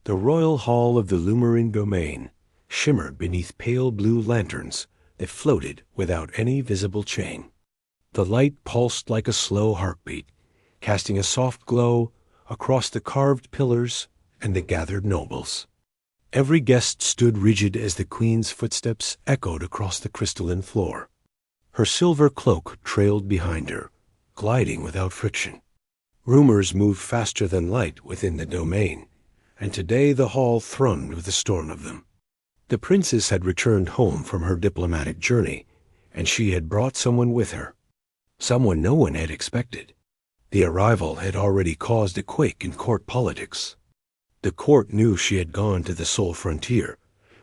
The royal hall of the Lumerin domain shimmered beneath pale blue lanterns that floated without any visible chain. The light pulsed like a slow heartbeat, casting a soft glow across the carved pillars and the gathered nobles. Every guest stood rigid as the queen's footsteps echoed across the crystalline floor. Her silver cloak trailed behind her, gliding without friction. Rumors moved faster than light within the domain, and today the hall thrummed with a storm of them. The princess had returned home from her diplomatic journey, and she had brought someone with her. Someone no one had expected. The arrival had already caused a quake in court politics. The court knew she had gone to the Soul Frontier,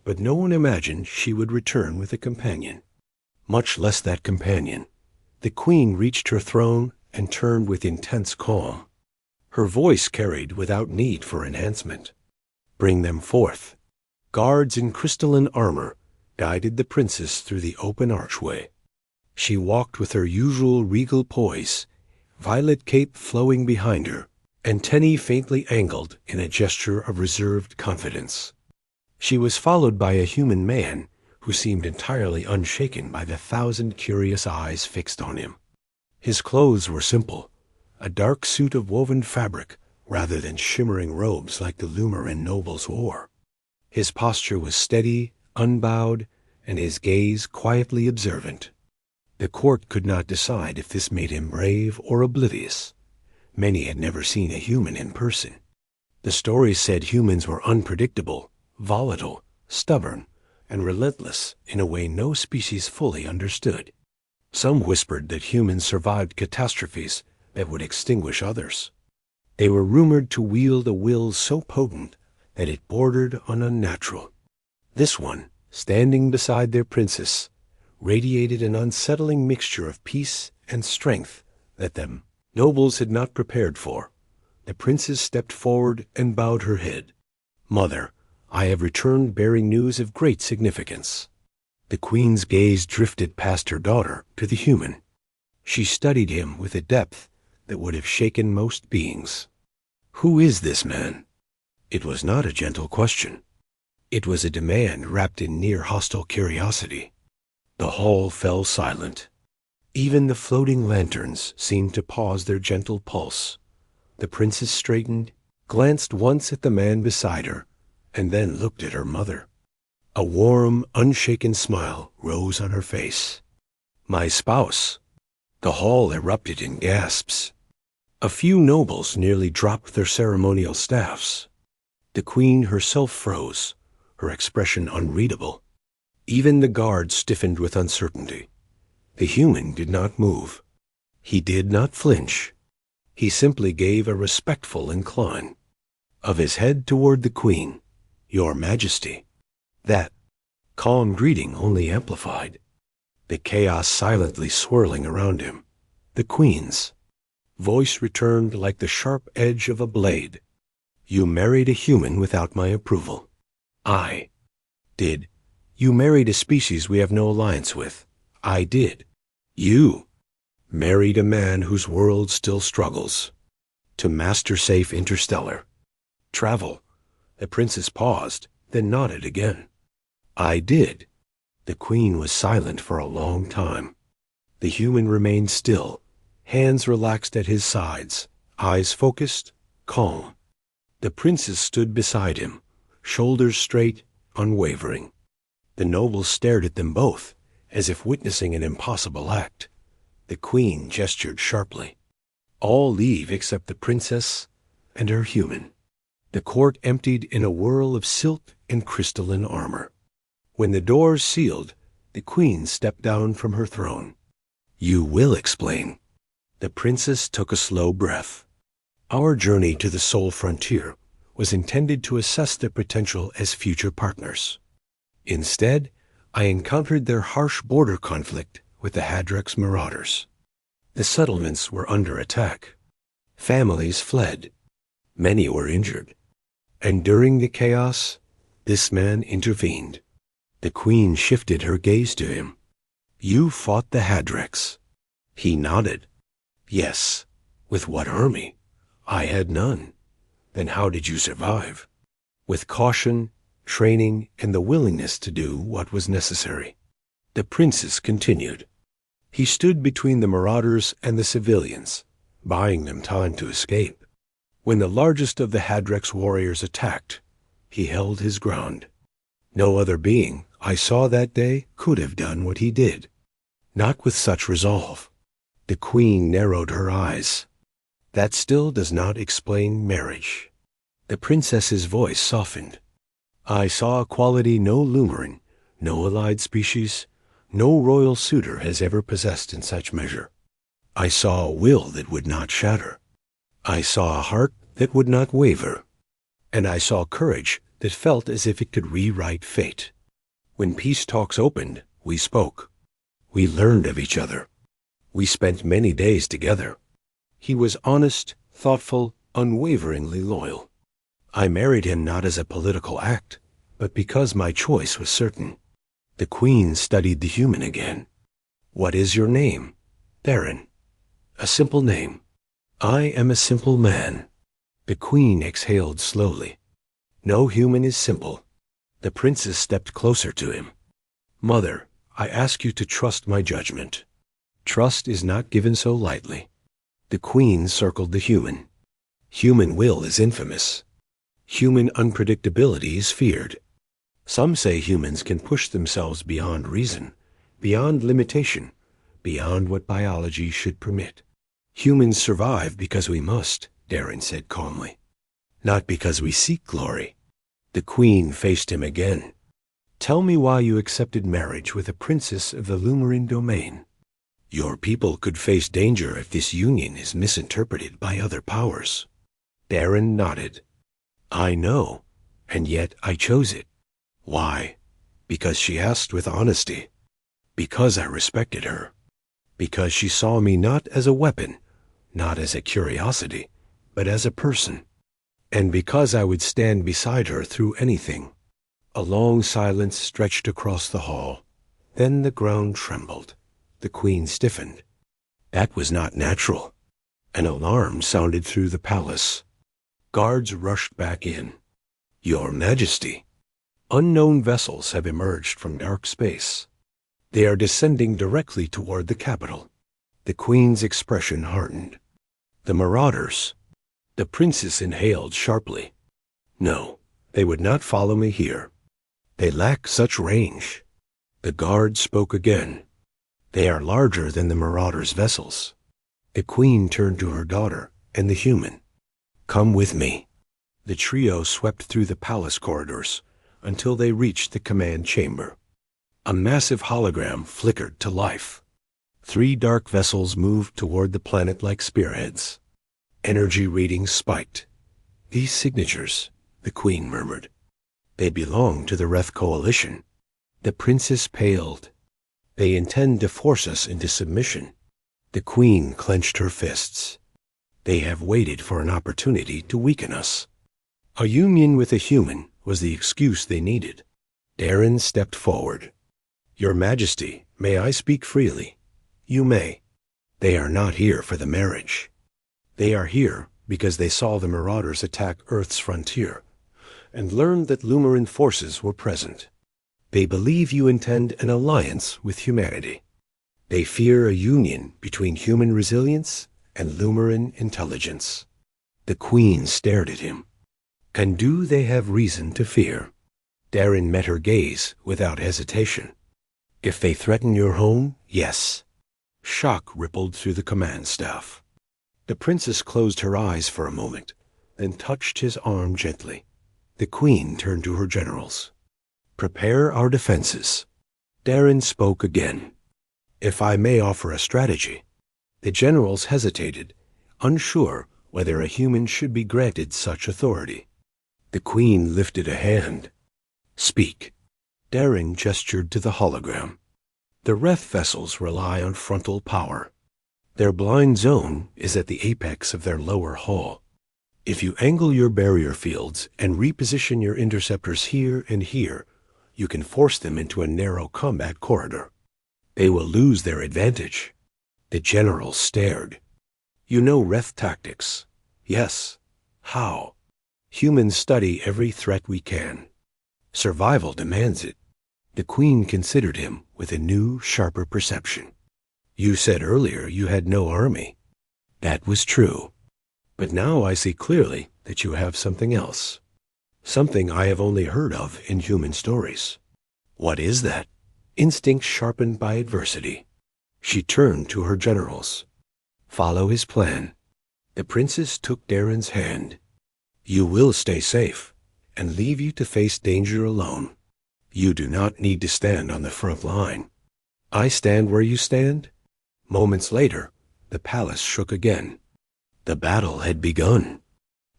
but no one imagined she would return with a companion. Much less that companion. The queen reached her throne and turned with intense calm. Her voice carried without need for enhancement. "Bring them forth." Guards in crystalline armor guided the princess through the open archway. She walked with her usual regal poise, violet cape flowing behind her, antennae faintly angled in a gesture of reserved confidence. She was followed by a human man who seemed entirely unshaken by the 1,000 curious eyes fixed on him. His clothes were simple, a dark suit of woven fabric rather than shimmering robes like the Lumerin nobles wore. His posture was steady, unbowed, and his gaze quietly observant. The court could not decide if this made him brave or oblivious. Many had never seen a human in person. The stories said humans were unpredictable, volatile, stubborn, and relentless in a way no species fully understood. Some whispered that humans survived catastrophes that would extinguish others. They were rumored to wield a will so potent that it bordered on unnatural. This one, standing beside their princess, radiated an unsettling mixture of peace and strength that the nobles had not prepared for. The princess stepped forward and bowed her head. "Mother, I have returned bearing news of great significance." The queen's gaze drifted past her daughter to the human. She studied him with a depth that would have shaken most beings. "Who is this man?" It was not a gentle question. It was a demand wrapped in near hostile curiosity. The hall fell silent. Even the floating lanterns seemed to pause their gentle pulse. The princess straightened, glanced once at the man beside her, and then looked at her mother. A warm, unshaken smile rose on her face. "My spouse." The hall erupted in gasps. A few nobles nearly dropped their ceremonial staffs. The queen herself froze, her expression unreadable. Even the guards stiffened with uncertainty. The human did not move. He did not flinch. He simply gave a respectful incline of his head toward the queen. "Your Majesty." That calm greeting only amplified the chaos silently swirling around him. The queen's voice returned like the sharp edge of a blade. "You married a human without my approval." "I did." "You married a species we have no alliance with." "I did." "You married a man whose world still struggles to master safe interstellar travel." The princess paused, then nodded again. "I did." The queen was silent for a long time. The human remained still, hands relaxed at his sides, eyes focused, calm. The princess stood beside him, shoulders straight, unwavering. The nobles stared at them both, as if witnessing an impossible act. The queen gestured sharply. "All leave except the princess and her human." The court emptied in a whirl of silk and crystalline armor. When the doors sealed, the queen stepped down from her throne. "You will explain." The princess took a slow breath. "Our journey to the Soul Frontier was intended to assess their potential as future partners. Instead, I encountered their harsh border conflict with the Hadrex marauders. The settlements were under attack. Families fled. Many were injured. And during the chaos, this man intervened." The queen shifted her gaze to him. "You fought the Hadrex." He nodded. "Yes. With what army? I had none." "Then how did you survive?" with caution, training, and the willingness to do what was necessary. The princess continued. He stood between the marauders and the civilians, buying them time to escape. When the largest of the Hadrex warriors attacked, he held his ground. No other being I saw that day could have done what he did. Not with such resolve. The queen narrowed her eyes. That still does not explain marriage. The princess's voice softened. I saw a quality no Lumarin, no allied species, no royal suitor has ever possessed in such measure. I saw a will that would not shatter. I saw a heart that would not waver. And I saw courage that felt as if it could rewrite fate. When peace talks opened, we spoke. We learned of each other. We spent many days together. He was honest, thoughtful, unwaveringly loyal. I married him not as a political act, but because my choice was certain. The queen studied the human again. What is your name? Darren. A simple name. I am a simple man. The queen exhaled slowly. No human is simple. The princess stepped closer to him. Mother, I ask you to trust my judgment. Trust is not given so lightly. The queen circled the human. Human will is infamous. Human unpredictability is feared. Some say humans can push themselves beyond reason, beyond limitation, beyond what biology should permit. Humans survive because we must, Darren said calmly. Not because we seek glory. The queen faced him again. Tell me why you accepted marriage with a princess of the Lumarin domain. Your people could face danger if this union is misinterpreted by other powers. Darren nodded. I know, and yet I chose it. Why? Because she asked with honesty. Because I respected her. Because she saw me not as a weapon, not as a curiosity, but as a person. And because I would stand beside her through anything. A long silence stretched across the hall. Then the ground trembled. The queen stiffened. That was not natural. An alarm sounded through the palace. Guards rushed back in. Your Majesty. Unknown vessels have emerged from dark space. They are descending directly toward the capital. The queen's expression hardened. The marauders. The princess inhaled sharply. No, they would not follow me here. They lack such range. The guard spoke again. They are larger than the marauders' vessels. The queen turned to her daughter and the human. Come with me. The trio swept through the palace corridors until they reached the command chamber. A massive hologram flickered to life. 3 dark vessels moved toward the planet like spearheads. Energy readings spiked. These signatures, the queen murmured. They belong to the Wrath Coalition. The princess paled. They intend to force us into submission. The queen clenched her fists. They have waited for an opportunity to weaken us. A union with a human was the excuse they needed. Darren stepped forward. Your Majesty, may I speak freely? You may. They are not here for the marriage. They are here because they saw the marauders attack Earth's frontier and learned that Lumarin forces were present. They believe you intend an alliance with humanity. They fear a union between human resilience and Lumarin intelligence. The queen stared at him. And do they have reason to fear? Darren met her gaze without hesitation. If they threaten your home, yes. Shock rippled through the command staff. The princess closed her eyes for a moment, then touched his arm gently. The queen turned to her generals. Prepare our defenses. Darren spoke again. If I may offer a strategy. The generals hesitated, unsure whether a human should be granted such authority. The queen lifted a hand. Speak. Darren gestured to the hologram. The Wrath vessels rely on frontal power. Their blind zone is at the apex of their lower hull. If you angle your barrier fields and reposition your interceptors here and here, you can force them into a narrow combat corridor. They will lose their advantage. The general stared. You know Wrath tactics. Yes. How? Humans study every threat we can. Survival demands it. The Queen considered him with a new, sharper perception. You said earlier you had no army. That was true. But now I see clearly that you have something else. Something I have only heard of in human stories. What is that? Instinct sharpened by adversity. She turned to her generals. Follow his plan. The princess took Darren's hand. You will stay safe, and leave you to face danger alone. You do not need to stand on the front line. I stand where you stand. Moments later, the palace shook again. The battle had begun.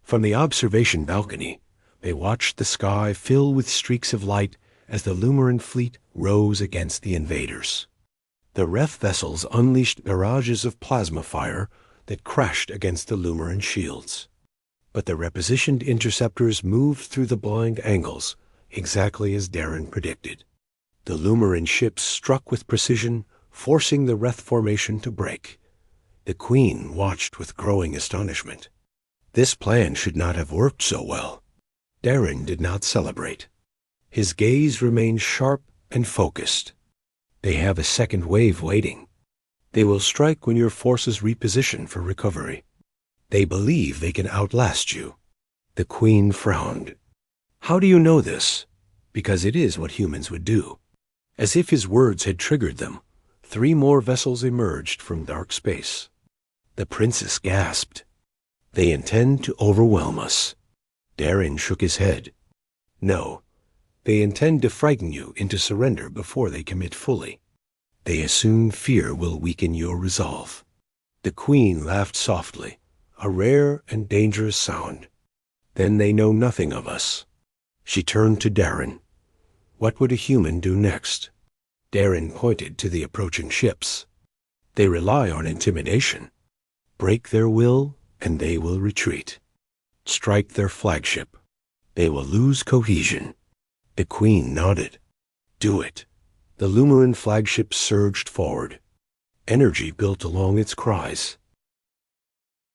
From the observation balcony, they watched the sky fill with streaks of light as the Lumaran fleet rose against the invaders. The Wrath vessels unleashed barrages of plasma fire that crashed against the Lumaran shields. But the repositioned interceptors moved through the blind angles, exactly as Darren predicted. The Lumaran ships struck with precision, forcing the Wrath formation to break. The Queen watched with growing astonishment. This plan should not have worked so well. Darren did not celebrate. His gaze remained sharp and focused. They have a second wave waiting. They will strike when your forces reposition for recovery. They believe they can outlast you. The Queen frowned. How do you know this? Because it is what humans would do. As if his words had triggered them, 3 more vessels emerged from dark space. The princess gasped. They intend to overwhelm us. Darren shook his head. No, they intend to frighten you into surrender before they commit fully. They assume fear will weaken your resolve. The Queen laughed softly, a rare and dangerous sound. Then they know nothing of us. She turned to Darren. What would a human do next? Darren pointed to the approaching ships. They rely on intimidation. Break their will, and they will retreat. Strike their flagship. They will lose cohesion. The Queen nodded. Do it. The Lumaran flagship surged forward. Energy built along its cries.